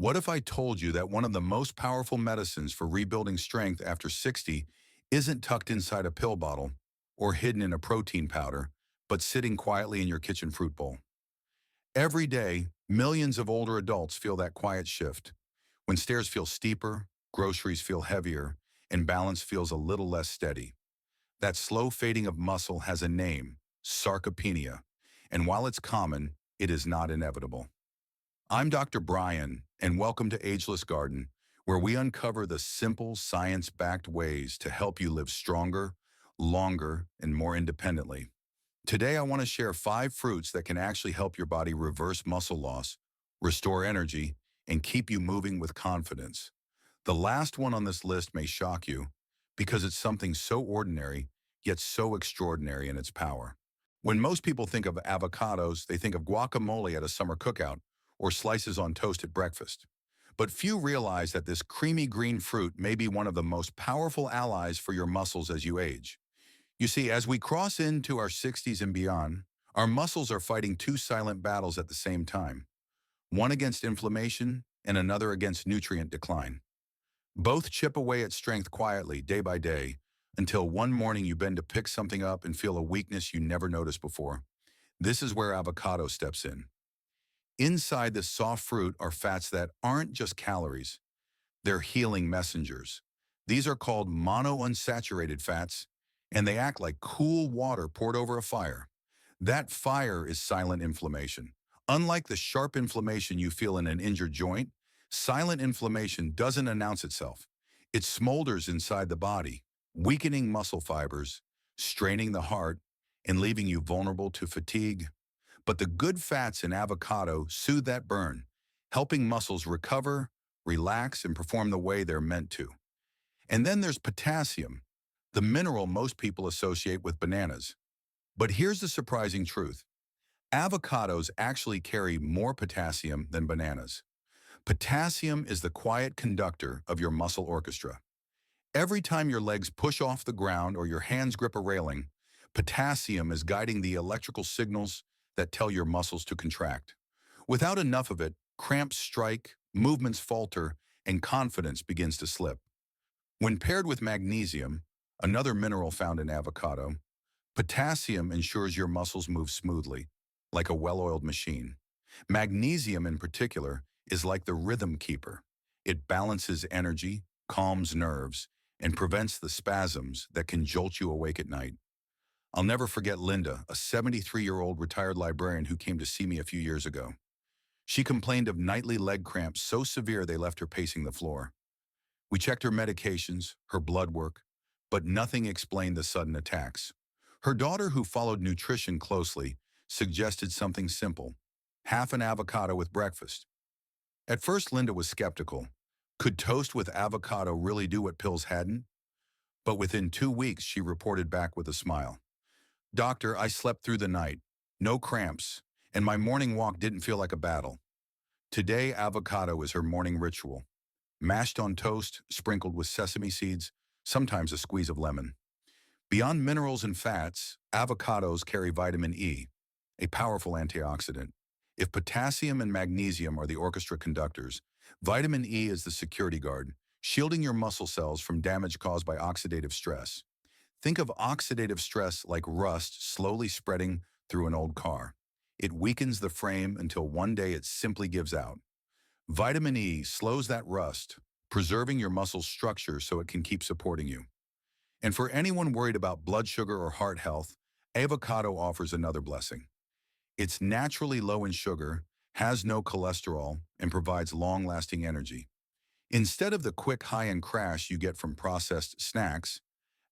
What if I told you that one of the most powerful medicines for rebuilding strength after 60 isn't tucked inside a pill bottle or hidden in a protein powder, but sitting quietly in your kitchen fruit bowl? Every day, millions of older adults feel that quiet shift. When stairs feel steeper, groceries feel heavier, and balance feels a little less steady. That slow fading of muscle has a name, sarcopenia, and while it's common, it is not inevitable. I'm Dr. Brian, and welcome to Ageless Garden, where we uncover the simple, science-backed ways to help you live stronger, longer, and more independently. Today, I want to share 5 fruits that can actually help your body reverse muscle loss, restore energy, and keep you moving with confidence. The last one on this list may shock you because it's something so ordinary, yet so extraordinary in its power. When most people think of avocados, they think of guacamole at a summer cookout or slices on toast at breakfast. But few realize that this creamy green fruit may be one of the most powerful allies for your muscles as you age. You see, as we cross into our 60s and beyond, our muscles are fighting 2 silent battles at the same time, one against inflammation and another against nutrient decline. Both chip away at strength quietly, day by day, until one morning you bend to pick something up and feel a weakness you never noticed before. This is where avocado steps in. Inside this soft fruit are fats that aren't just calories, they're healing messengers. These are called monounsaturated fats, and they act like cool water poured over a fire. That fire is silent inflammation. Unlike the sharp inflammation you feel in an injured joint, silent inflammation doesn't announce itself. It smolders inside the body, weakening muscle fibers, straining the heart, and leaving you vulnerable to fatigue. But the good fats in avocado soothe that burn, helping muscles recover, relax, and perform the way they're meant to. And then there's potassium, the mineral most people associate with bananas. But here's the surprising truth. Avocados actually carry more potassium than bananas. Potassium is the quiet conductor of your muscle orchestra. Every time your legs push off the ground or your hands grip a railing, potassium is guiding the electrical signals that tell your muscles to contract. Without enough of it, cramps strike, movements falter, and confidence begins to slip. When paired with magnesium, another mineral found in avocado, potassium ensures your muscles move smoothly, like a well-oiled machine. Magnesium in particular is like the rhythm keeper. It balances energy, calms nerves, and prevents the spasms that can jolt you awake at night. I'll never forget Linda, a 73-year-old retired librarian who came to see me a few years ago. She complained of nightly leg cramps so severe they left her pacing the floor. We checked her medications, her blood work, but nothing explained the sudden attacks. Her daughter, who followed nutrition closely, suggested something simple: half an avocado with breakfast. At first, Linda was skeptical. Could toast with avocado really do what pills hadn't? But within 2 weeks, she reported back with a smile. "Doctor, I slept through the night, no cramps, and my morning walk didn't feel like a battle." Today, avocado is her morning ritual. Mashed on toast, sprinkled with sesame seeds, sometimes a squeeze of lemon. Beyond minerals and fats, avocados carry vitamin E, a powerful antioxidant. If potassium and magnesium are the orchestra conductors, vitamin E is the security guard, shielding your muscle cells from damage caused by oxidative stress. Think of oxidative stress like rust slowly spreading through an old car. It weakens the frame until one day it simply gives out. Vitamin E slows that rust, preserving your muscle structure so it can keep supporting you. And for anyone worried about blood sugar or heart health, avocado offers another blessing. It's naturally low in sugar, has no cholesterol, and provides long-lasting energy. Instead of the quick high and crash you get from processed snacks,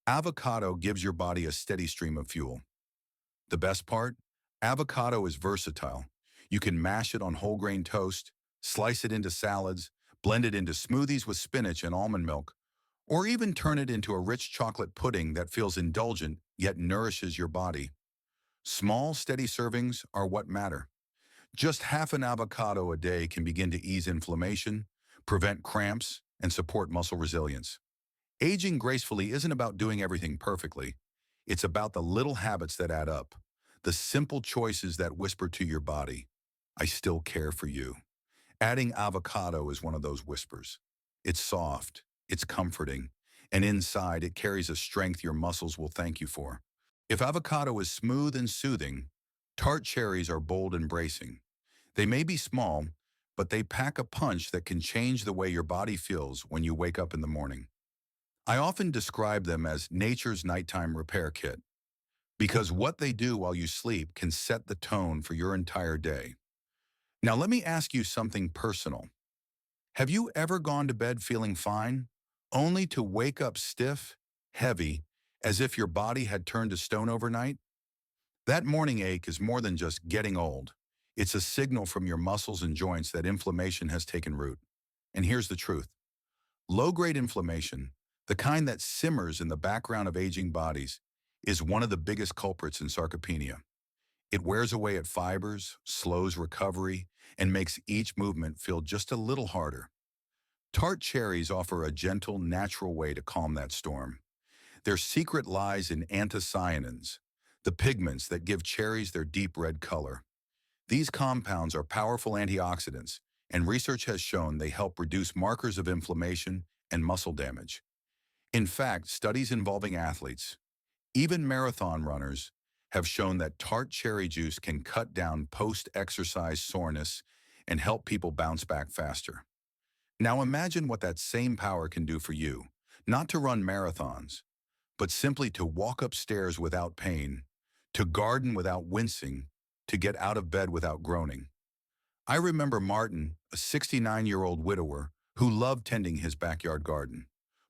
avocado gives your body a steady stream of fuel. The best part? Avocado is versatile. You can mash it on whole grain toast, slice it into salads, blend it into smoothies with spinach and almond milk, or even turn it into a rich chocolate pudding that feels indulgent yet nourishes your body. Small, steady servings are what matter. Just half an avocado a day can begin to ease inflammation, prevent cramps, and support muscle resilience. Aging gracefully isn't about doing everything perfectly. It's about the little habits that add up, the simple choices that whisper to your body, "I still care for you." Adding avocado is one of those whispers. It's soft, it's comforting, and inside it carries a strength your muscles will thank you for. If avocado is smooth and soothing, tart cherries are bold and bracing. They may be small, but they pack a punch that can change the way your body feels when you wake up in the morning. I often describe them as nature's nighttime repair kit, because what they do while you sleep can set the tone for your entire day. Now, let me ask you something personal. Have you ever gone to bed feeling fine, only to wake up stiff, heavy, as if your body had turned to stone overnight? That morning ache is more than just getting old. It's a signal from your muscles and joints that inflammation has taken root. And here's the truth. Low-grade inflammation, the kind that simmers in the background of aging bodies, is one of the biggest culprits in sarcopenia. It wears away at fibers, slows recovery, and makes each movement feel just a little harder. Tart cherries offer a gentle, natural way to calm that storm. Their secret lies in anthocyanins, the pigments that give cherries their deep red color. These compounds are powerful antioxidants, and research has shown they help reduce markers of inflammation and muscle damage. In fact, studies involving athletes, even marathon runners, have shown that tart cherry juice can cut down post-exercise soreness and help people bounce back faster. Now imagine what that same power can do for you, not to run marathons, but simply to walk upstairs without pain, to garden without wincing, to get out of bed without groaning. I remember Martin, a 69-year-old widower who loved tending his backyard garden,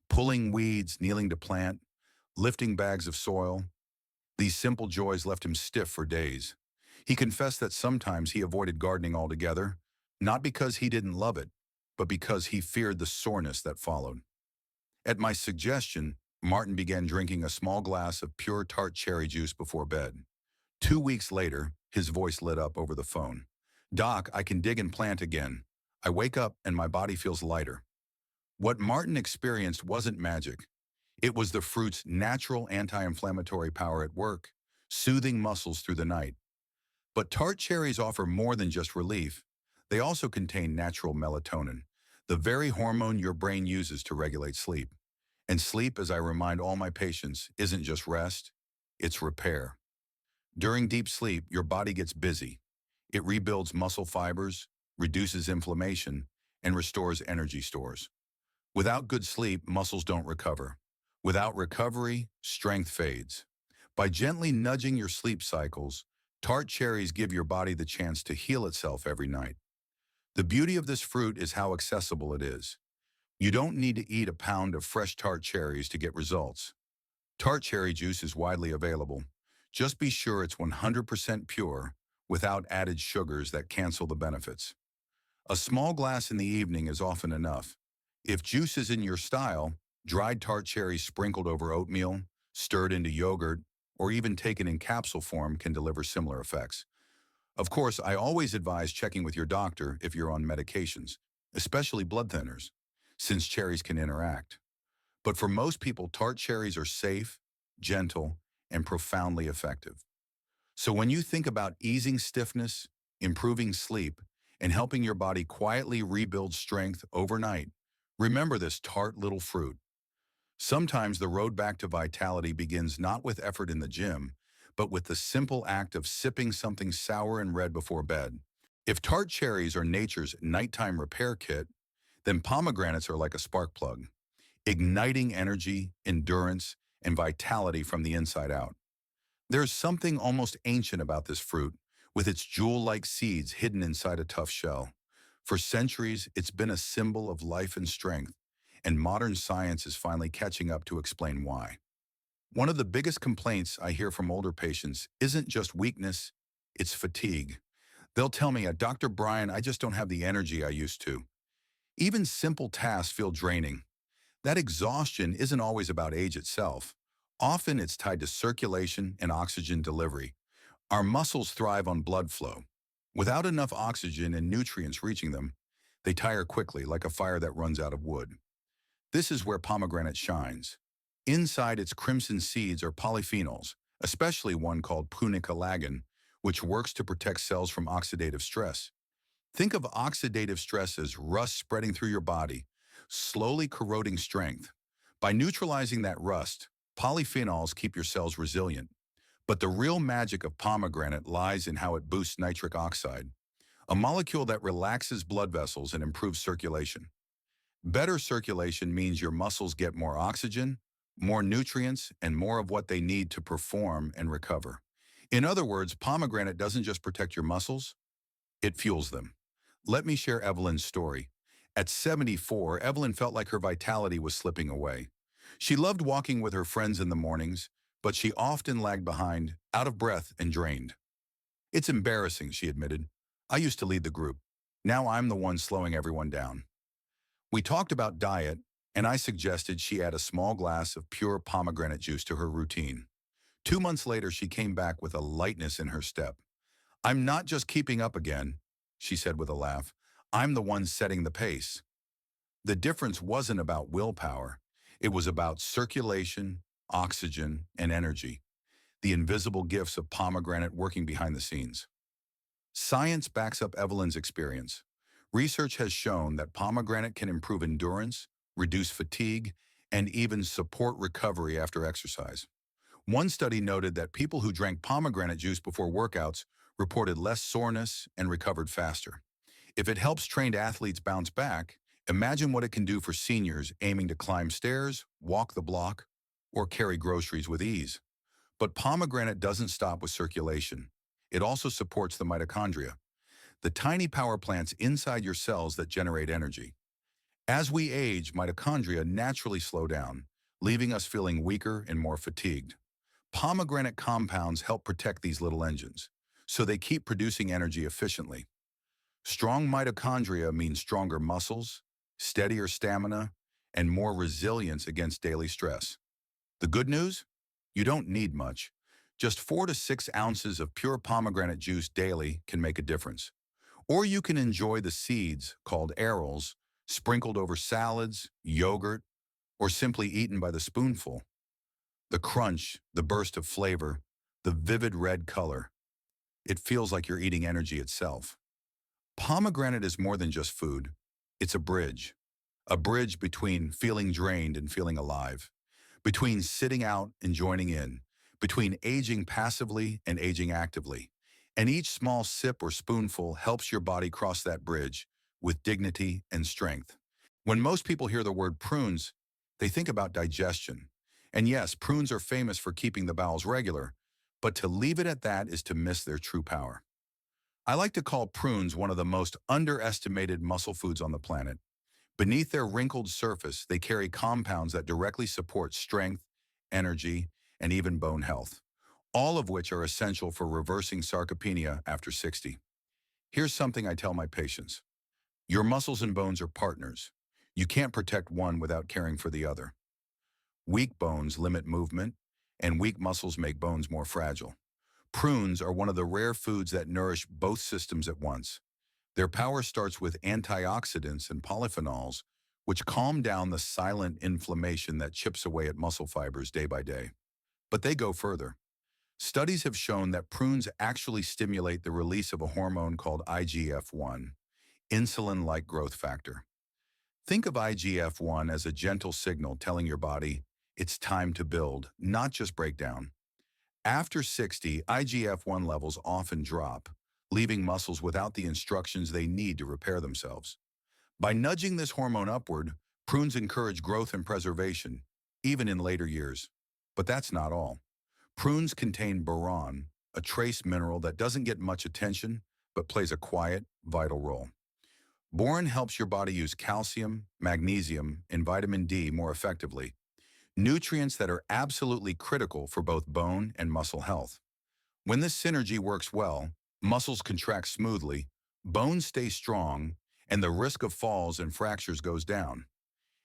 pulling weeds, kneeling to plant, lifting bags of soil. These simple joys left him stiff for days. He confessed that sometimes he avoided gardening altogether, not because he didn't love it, but because he feared the soreness that followed. At my suggestion, Martin began drinking a small glass of pure tart cherry juice before bed. 2 weeks later, his voice lit up over the phone. "Doc, I can dig and plant again. I wake up and my body feels lighter." What Martin experienced wasn't magic. It was the fruit's natural anti-inflammatory power at work, soothing muscles through the night. But tart cherries offer more than just relief. They also contain natural melatonin, the very hormone your brain uses to regulate sleep. And sleep, as I remind all my patients, isn't just rest, it's repair. During deep sleep, your body gets busy. It rebuilds muscle fibers, reduces inflammation, and restores energy stores. Without good sleep, muscles don't recover. Without recovery, strength fades. By gently nudging your sleep cycles, tart cherries give your body the chance to heal itself every night. The beauty of this fruit is how accessible it is. You don't need to eat a pound of fresh tart cherries to get results. Tart cherry juice is widely available. Just be sure it's 100% pure, without added sugars that cancel the benefits. A small glass in the evening is often enough. If juice is in your style, dried tart cherries sprinkled over oatmeal, stirred into yogurt, or even taken in capsule form can deliver similar effects. Of course, I always advise checking with your doctor if you're on medications, especially blood thinners, since cherries can interact. But for most people, tart cherries are safe, gentle, and profoundly effective. So when you think about easing stiffness, improving sleep, and helping your body quietly rebuild strength overnight, remember this tart little fruit. Sometimes the road back to vitality begins not with effort in the gym, but with the simple act of sipping something sour and red before bed. If tart cherries are nature's nighttime repair kit, then pomegranates are like a spark plug, igniting energy, endurance, and vitality from the inside out. There's something almost ancient about this fruit, with its jewel-like seeds hidden inside a tough shell. For centuries, it's been a symbol of life and strength, and modern science is finally catching up to explain why. One of the biggest complaints I hear from older patients isn't just weakness, it's fatigue. They'll tell me, "Dr. Brian, I just don't have the energy I used to." Even simple tasks feel draining. That exhaustion isn't always about age itself. Often it's tied to circulation and oxygen delivery. Our muscles thrive on blood flow. Without enough oxygen and nutrients reaching them, they tire quickly like a fire that runs out of wood. This is where pomegranate shines. Inside its crimson seeds are polyphenols, especially one called punicalagin, which works to protect cells from oxidative stress. Think of oxidative stress as rust spreading through your body, slowly corroding strength. By neutralizing that rust, polyphenols keep your cells resilient. But the real magic of pomegranate lies in how it boosts nitric oxide, a molecule that relaxes blood vessels and improves circulation. Better circulation means your muscles get more oxygen, more nutrients, and more of what they need to perform and recover. In other words, pomegranate doesn't just protect your muscles, it fuels them. Let me share Evelyn's story. At 74, Evelyn felt like her vitality was slipping away. She loved walking with her friends in the mornings, but she often lagged behind, out of breath and drained. It's embarrassing, she admitted. I used to lead the group. Now I'm the one slowing everyone down. We talked about diet, and I suggested she add a small glass of pure pomegranate juice to her routine. 2 months later, she came back with a lightness in her step. I'm not just keeping up again, she said with a laugh. I'm the one setting the pace. The difference wasn't about willpower. It was about circulation, oxygen, and energy, the invisible gifts of pomegranate working behind the scenes. Science backs up Evelyn's experience. Research has shown that pomegranate can improve endurance, reduce fatigue, and even support recovery after exercise. One study noted that people who drank pomegranate juice before workouts reported less soreness and recovered faster. If it helps trained athletes bounce back, imagine what it can do for seniors aiming to climb stairs, walk the block, or carry groceries with ease. But pomegranate doesn't stop with circulation. It also supports the mitochondria, the tiny power plants inside your cells that generate energy. As we age, mitochondria naturally slow down, leaving us feeling weaker and more fatigued. Pomegranate compounds help protect these little engines, so they keep producing energy efficiently. Strong mitochondria means stronger muscles, steadier stamina, and more resilience against daily stress. The good news? You don't need much. Just 4 to 6 ounces of pure pomegranate juice daily can make a difference. Or you can enjoy the seeds, called arils, sprinkled over salads, yogurt, or simply eaten by the spoonful. The crunch, the burst of flavor, the vivid red color. It feels like you're eating energy itself. Pomegranate is more than just food. It's a bridge between feeling drained and feeling alive, between sitting out and joining in, between aging passively and aging actively. And each small sip or spoonful helps your body cross that bridge with dignity and strength. When most people hear the word prunes, they think about digestion. And yes, prunes are famous for keeping the bowels regular, but to leave it at that is to miss their true power. I like to call prunes one of the most underestimated muscle foods on the planet. Beneath their wrinkled surface, they carry compounds that directly support strength, energy, and even bone health, all of which are essential for reversing sarcopenia after 60. Here's something I tell my patients. Your muscles and bones are partners. You can't protect one without caring for the other. Weak bones limit movement, and weak muscles make bones more fragile. Prunes are one of the rare foods that nourish both systems at once. Their power starts with antioxidants and polyphenols, which calm down the silent inflammation that chips away at muscle fibers day by day. But they go further. Studies have shown that prunes actually stimulate the release of a hormone called IGF-1, insulin-like growth factor. Think of IGF-1 as a gentle signal telling your body it's time to build, not just break down. After 60, IGF-1 levels often drop, leaving muscles without the instructions they need to repair themselves. By nudging this hormone upward, prunes encourage growth and preservation, even in later years. But that's not all. Prunes contain boron, a trace mineral that doesn't get much attention, but plays a quiet, vital role. Boron helps your body use calcium, magnesium, and vitamin D more effectively, nutrients that are absolutely critical for both bone and muscle health. When this synergy works well, muscles contract smoothly, bones stay strong, and the risk of falls and fractures goes down.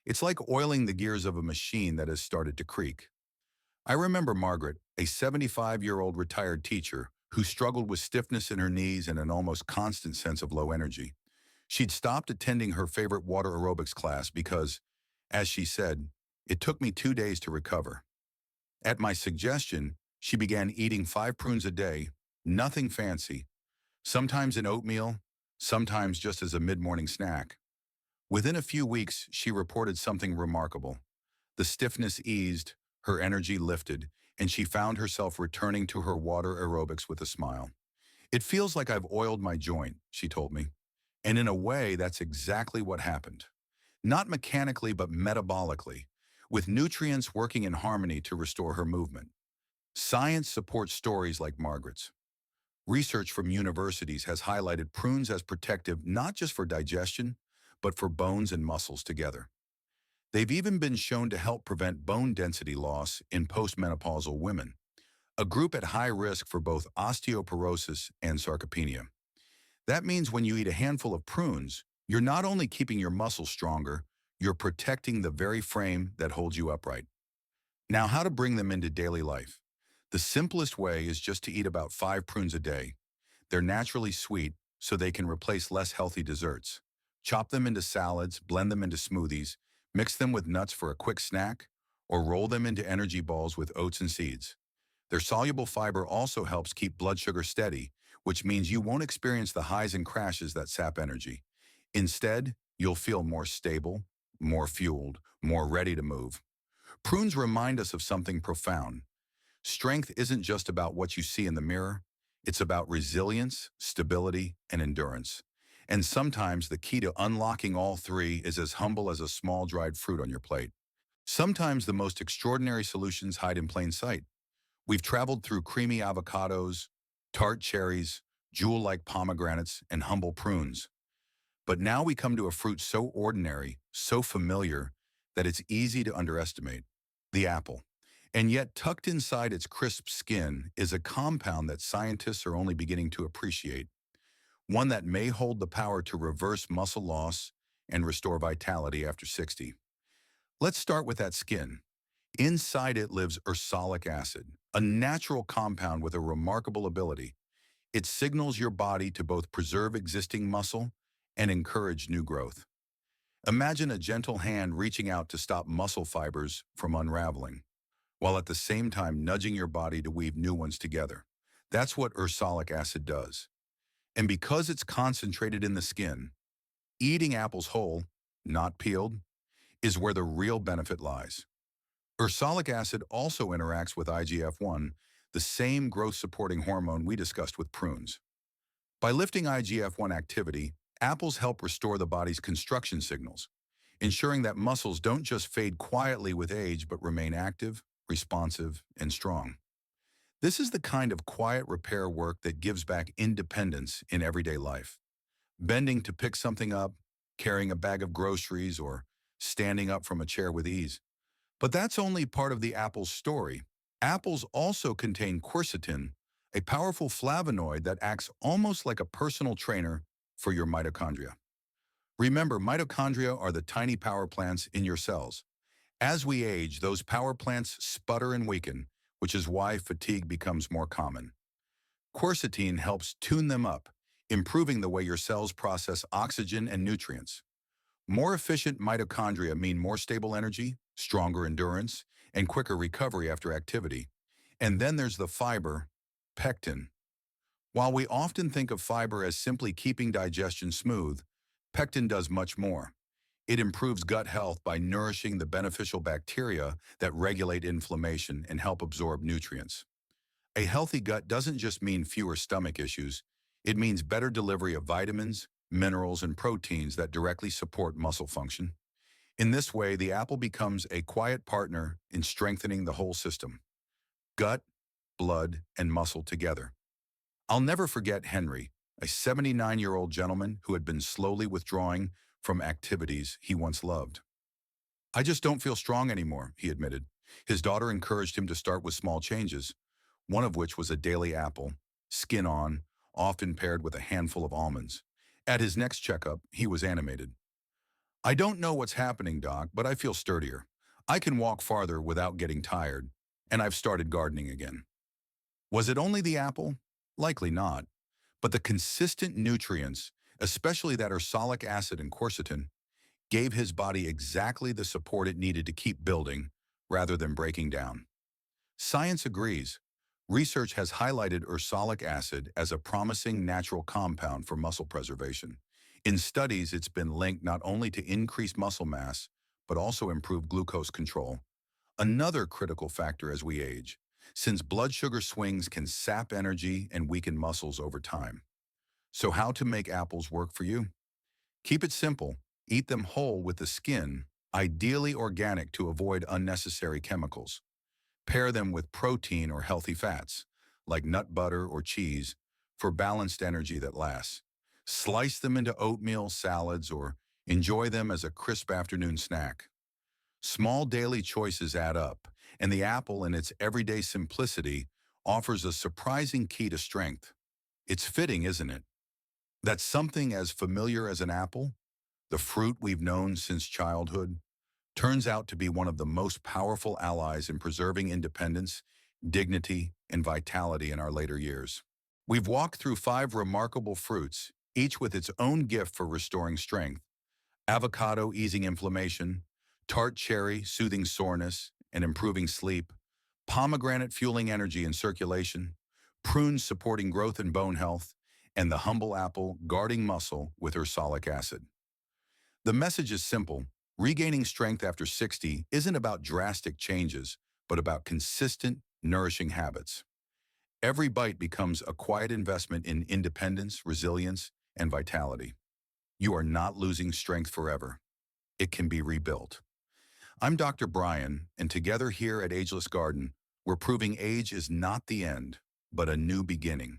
It's like oiling the gears of a machine that has started to creak. I remember Margaret, a 75-year-old retired teacher who struggled with stiffness in her knees and an almost constant sense of low energy. She'd stopped attending her favorite water aerobics class because, as she said, it took me 2 days to recover. At my suggestion, she began eating 5 prunes a day, nothing fancy, sometimes in oatmeal, sometimes just as a mid-morning snack. Within a few weeks, she reported something remarkable. The stiffness eased, her energy lifted, and she found herself returning to her water aerobics with a smile. It feels like I've oiled my joint, she told me. And in a way, that's exactly what happened. Not mechanically, but metabolically, with nutrients working in harmony to restore her movement. Science supports stories like Margaret's. Research from universities has highlighted prunes as protective not just for digestion, but for bones and muscles together. They've even been shown to help prevent bone density loss in postmenopausal women, a group at high risk for both osteoporosis and sarcopenia. That means when you eat a handful of prunes, you're not only keeping your muscles stronger, you're protecting the very frame that holds you upright. Now, how to bring them into daily life? The simplest way is just to eat about 5 prunes a day. They're naturally sweet, so they can replace less healthy desserts. Chop them into salads, blend them into smoothies, mix them with nuts for a quick snack, or roll them into energy balls with oats and seeds. Their soluble fiber also helps keep blood sugar steady, which means you won't experience the highs and crashes that sap energy. Instead, you'll feel more stable, more fueled, more ready to move. Prunes remind us of something profound. Strength isn't just about what you see in the mirror, it's about resilience, stability, and endurance. And sometimes the key to unlocking all three is as humble as a small dried fruit on your plate. Sometimes the most extraordinary solutions hide in plain sight. We've traveled through creamy avocados, tart cherries, jewel-like pomegranates, and humble prunes. But now we come to a fruit so ordinary, so familiar, that it's easy to underestimate: the apple. And yet, tucked inside its crisp skin is a compound that scientists are only beginning to appreciate, one that may hold the power to reverse muscle loss and restore vitality after 60. Let's start with that skin. Inside it lives ursolic acid, a natural compound with a remarkable ability. It signals your body to both preserve existing muscle and encourage new growth. Imagine a gentle hand reaching out to stop muscle fibers from unraveling, while at the same time nudging your body to weave new ones together. That's what ursolic acid does. And because it's concentrated in the skin, eating apples whole, not peeled, is where the real benefit lies. Ursolic acid also interacts with IGF-1, the same growth-supporting hormone we discussed with prunes. By lifting IGF-1 activity, apples help restore the body's construction signals, ensuring that muscles don't just fade quietly with age but remain active, responsive, and strong. This is the kind of quiet repair work that gives back independence in everyday life. Bending to pick something up, carrying a bag of groceries, or standing up from a chair with ease. But that's only part of the apple's story. Apples also contain quercetin, a powerful flavonoid that acts almost like a personal trainer for your mitochondria. Remember, mitochondria are the tiny power plants in your cells. As we age, those power plants sputter and weaken, which is why fatigue becomes more common. Quercetin helps tune them up, improving the way your cells process oxygen and nutrients. More efficient mitochondria mean more stable energy, stronger endurance, and quicker recovery after activity. And then there's the fiber, pectin. While we often think of fiber as simply keeping digestion smooth, pectin does much more. It improves gut health by nourishing the beneficial bacteria that regulate inflammation and help absorb nutrients. A healthy gut doesn't just mean fewer stomach issues, it means better delivery of vitamins, minerals, and proteins that directly support muscle function. In this way, the apple becomes a quiet partner in strengthening the whole system: gut, blood, and muscle together. I'll never forget Henry, a 79-year-old gentleman who had been slowly withdrawing from activities he once loved. "I just don't feel strong anymore," he admitted. His daughter encouraged him to start with small changes, one of which was a daily apple, skin on, often paired with a handful of almonds. At his next checkup, he was animated. "I don't know what's happening, Doc, but I feel sturdier. I can walk farther without getting tired, and I've started gardening again." Was it only the apple? Likely not. But the consistent nutrients, especially that ursolic acid and quercetin, gave his body exactly the support it needed to keep building rather than breaking down. Science agrees. Research has highlighted ursolic acid as a promising natural compound for muscle preservation. In studies, it's been linked not only to increased muscle mass, but also improved glucose control, another critical factor as we age, since blood sugar swings can sap energy and weaken muscles over time. So how to make apples work for you? Keep it simple. Eat them whole with the skin, ideally organic to avoid unnecessary chemicals. Pair them with protein or healthy fats, like nut butter or cheese, for balanced energy that lasts. Slice them into oatmeal, salads, or enjoy them as a crisp afternoon snack. Small daily choices add up, and the apple in its everyday simplicity offers a surprising key to strength. It's fitting, isn't it? That something as familiar as an apple, the fruit we've known since childhood, turns out to be one of the most powerful allies in preserving independence, dignity, and vitality in our later years. We've walked through 5 remarkable fruits, each with its own gift for restoring strength: avocado easing inflammation, tart cherry soothing soreness and improving sleep, pomegranate fueling energy and circulation, prunes supporting growth and bone health, and the humble apple guarding muscle with ursolic acid. The message is simple. Regaining strength after 60 isn't about drastic changes, but about consistent, nourishing habits. Every bite becomes a quiet investment in independence, resilience, and vitality. You are not losing strength forever. It can be rebuilt. I'm Dr. Brian, and together here at Ageless Garden, we're proving age is not the end, but a new beginning.